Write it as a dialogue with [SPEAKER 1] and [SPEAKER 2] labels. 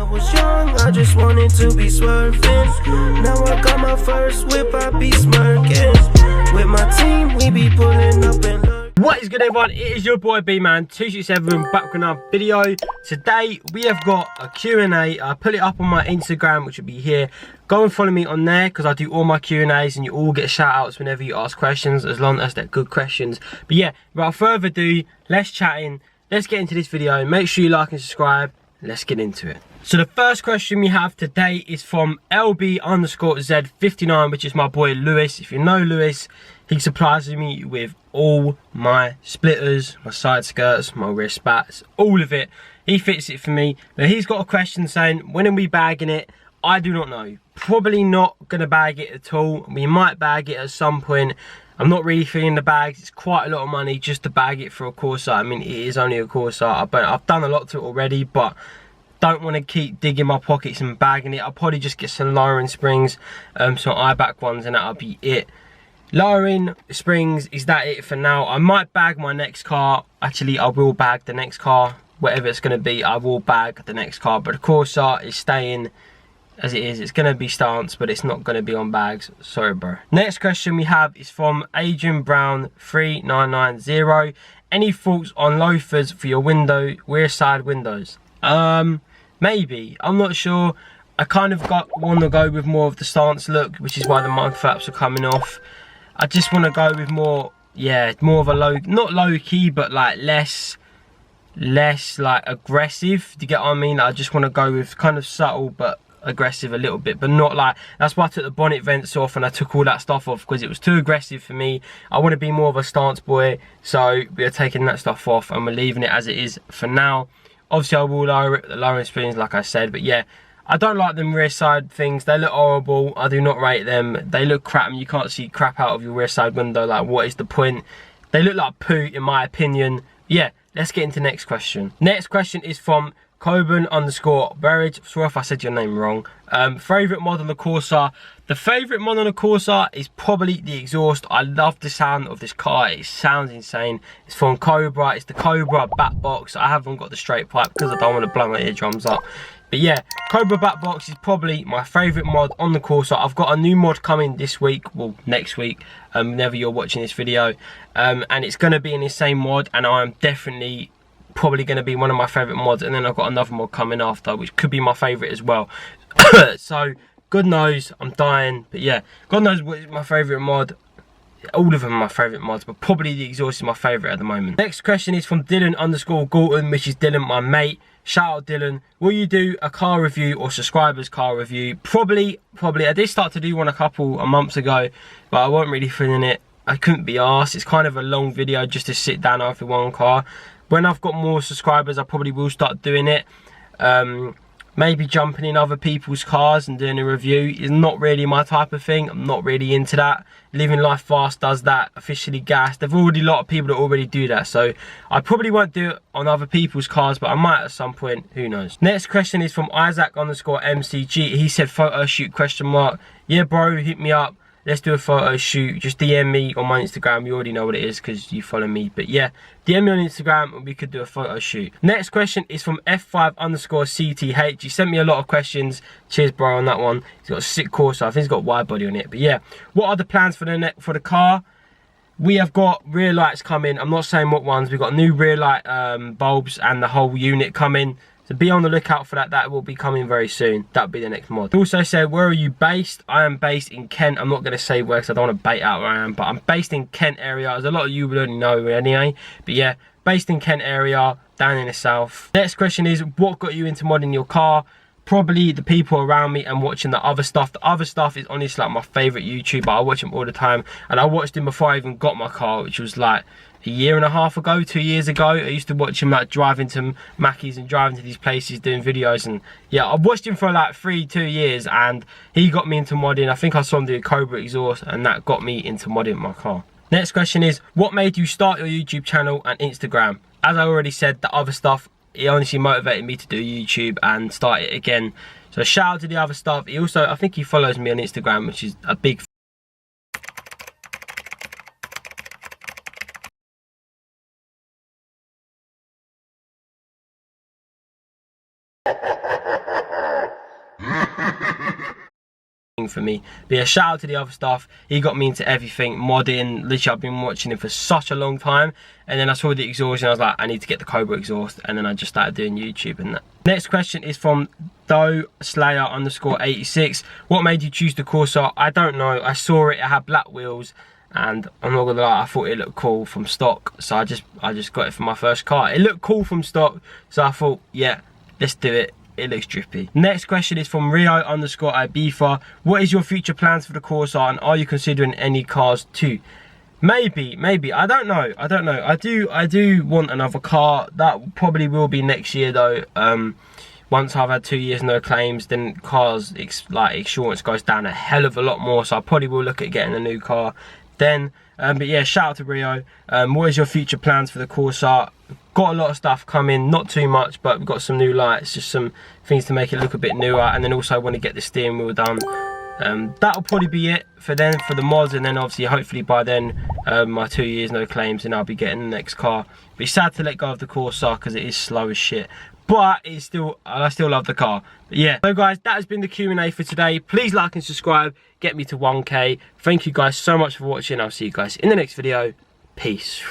[SPEAKER 1] was young, I just wanted to be swerving. Now I got my first whip, I be smirking. With my team, we be pulling up and lurking.
[SPEAKER 2] What is good, everyone? It is your boy B-Man267 back with another video. Today we have got a Q&A. I put it up on my Instagram, which will be here. Go and follow me on there because I do all my Q&As and you all get shout outs whenever you ask questions, as long as they're good questions. But yeah, without further ado, let's chat in. Let's get into this video. Make sure you like and subscribe. Let's get into it. So the first question we have today is from LB_Z59, which is my boy Lewis. If you know Lewis, he supplies me with all my splitters, my side skirts, my rear spats, all of it. He fits it for me. But he's got a question saying, when are we bagging it? I do not know. Probably not gonna bag it at all. We might bag it at some point. I'm not really feeling the bags. It's quite a lot of money just to bag it for a Corsa. I mean, it is only a Corsa. I've done a lot to it already, but don't want to keep digging my pockets and bagging it. I'll probably just get some lowering springs, some eye-back ones, and that'll be it. Lowering springs, is that it for now? I might bag my next car. Actually, I will bag the next car. Whatever it's going to be, I will bag the next car. But the Corsa is staying as it is. It's going to be stance, but it's not going to be on bags. Sorry, bro. Next question we have is from Adrian Brown 3990. Any thoughts on loafers for your rear side windows? Maybe. I'm not sure. I kind of want to go with more of the stance look, which is why the mud flaps are coming off. I just want to go with more, yeah, more of a not low key, but like less like aggressive. Do you get what I mean? I just want to go with kind of subtle but aggressive a little bit, but not like, that's why I took the bonnet vents off and I took all that stuff off, because it was too aggressive for me. I want to be more of a stance boy, so we are taking that stuff off and we're leaving it as it is for now. Obviously I will lower it, the lowering springs like I said, but yeah, I don't like them rear side things. They look horrible. I do not rate them. They look crap and you can't see crap out of your rear side window. Like, what is the point? They look like poo in my opinion. Yeah, let's get into the next question. Next question is from Coburn_Berridge. Sorry if I said your name wrong. Favourite mod on the Corsa. The favourite mod on the Corsa is probably the exhaust. I love the sound of this car. It sounds insane. It's from Cobra. It's the Cobra back box. I haven't got the straight pipe because I don't want to blow my eardrums up. But yeah, Cobra back box is probably my favourite mod on the Corsa. I've got a new mod coming this week, well next week, whenever you're watching this video, and it's going to be in the same mod, and I'm definitely probably going to be one of my favourite mods. And then I've got another mod coming after, which could be my favourite as well. So God knows, I'm dying, but yeah, God knows what is my favourite mod. All of them are my favourite mods, but probably the exhaust is my favourite at the moment. Next question is from Dylan_Galton, which is Dylan, my mate. Shout out Dylan. Will you do a car review or subscribers car review? Probably. I did start to do one a couple of months ago, but I wasn't really feeling it. I couldn't be arsed. It's kind of a long video just to sit down after one car. When I've got more subscribers, I probably will start doing it. Maybe jumping in other people's cars and doing a review is not really my type of thing. I'm not really into that. Living Life Fast does that. Officially Gas. There's already a lot of people that already do that. So I probably won't do it on other people's cars, but I might at some point. Who knows? Next question is from Isaac_MCG. He said photo shoot ? Yeah, bro, hit me up. Let's do a photo shoot. Just DM me on my Instagram. You already know what it is because you follow me. But yeah, DM me on Instagram and we could do a photo shoot. Next question is from F5_CTH. He sent me a lot of questions. Cheers, bro, on that one. He's got a sick Corsa. I think he's got wide body on it. But yeah, what are the plans for the car? We have got rear lights coming. I'm not saying what ones. We've got new rear light bulbs and the whole unit coming. So be on the lookout for that. That will be coming very soon. That'll be the next mod. He also said, where are you based? I am based in Kent. I'm not going to say where because I don't want to bait out where I am. But I'm based in Kent area. As a lot of you would already know anyway. But yeah, based in Kent area, down in the south. Next question is, what got you into modding your car? Probably the people around me and watching the other stuff. The other stuff is honestly like my favourite YouTuber. I watch him all the time. And I watched him before I even got my car, which was like a year and a half ago, 2 years ago. I used to watch him like driving to Mackey's and driving to these places doing videos, and yeah, I watched him for like 2 years and he got me into modding. I think I saw him do a Cobra exhaust and that got me into modding my car. Next question is, what made you start your YouTube channel and Instagram? As I already said, the other stuff, it honestly motivated me to do YouTube and start it again. So shout out to the other stuff. He also, I think he follows me on Instagram, which is a big for me. But yeah, shout out to the other stuff. He got me into everything, modding. Literally, I've been watching him for such a long time. And then I saw the exhaust and I was like, I need to get the Cobra exhaust. And then I just started doing YouTube and that. Next question is from DoSlayer_86. What made you choose the Corsa? I don't know. I saw it had black wheels. And I'm not gonna lie, I thought it looked cool from stock. So I just got it for my first car. It looked cool from stock. So I thought, yeah, let's do it. It looks drippy. Next question is from Rio_Ibiza. What is your future plans for the Corsa, and are you considering any cars too? Maybe. I don't know. I do want another car. That probably will be next year though. Once I've had 2 years no claims, then cars like insurance goes down a hell of a lot more. So I probably will look at getting a new car then. But yeah, shout out to Rio. What is your future plans for the Corsa? Got a lot of stuff coming, not too much, but we've got some new lights, just some things to make it look a bit newer, and then also I want to get the steering wheel done. That'll probably be it for then, for the mods, and then obviously hopefully by then my 2 years no claims and I'll be getting the next car. But it's sad to let go of the Corsa because it is slow as shit, but I still love the car. But yeah, so guys, that has been the Q&A for today. Please like and subscribe, get me to 1K. Thank you guys so much for watching. I'll see you guys in the next video. Peace.